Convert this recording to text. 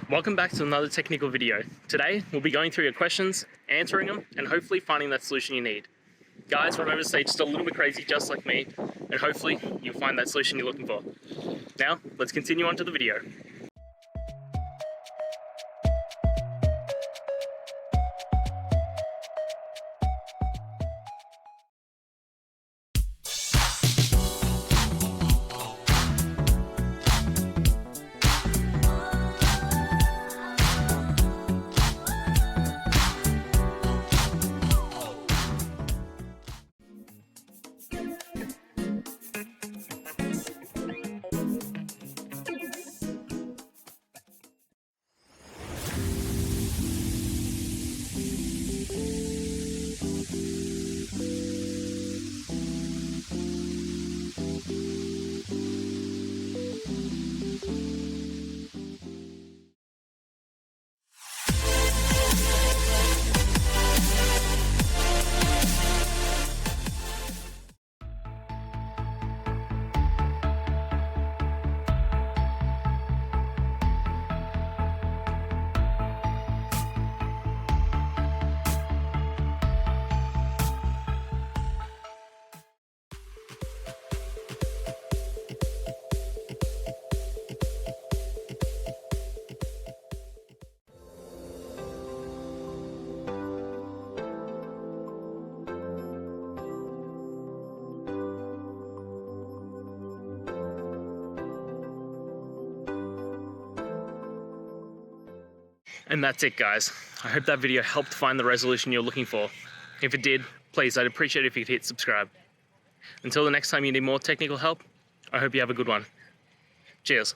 Welcome back to another technical video. Today, we'll be going through your questions, answering them, and hopefully finding that solution you need. Guys, remember to stay just a little bit crazy, just like me, and hopefully you'll find that solution you're looking for. Now, let's continue on to the video. And that's it, guys. I hope that video helped find the resolution you're looking for. If it did, please, I'd appreciate it if you could hit subscribe. Until the next time you need more technical help, I hope you have a good one. Cheers.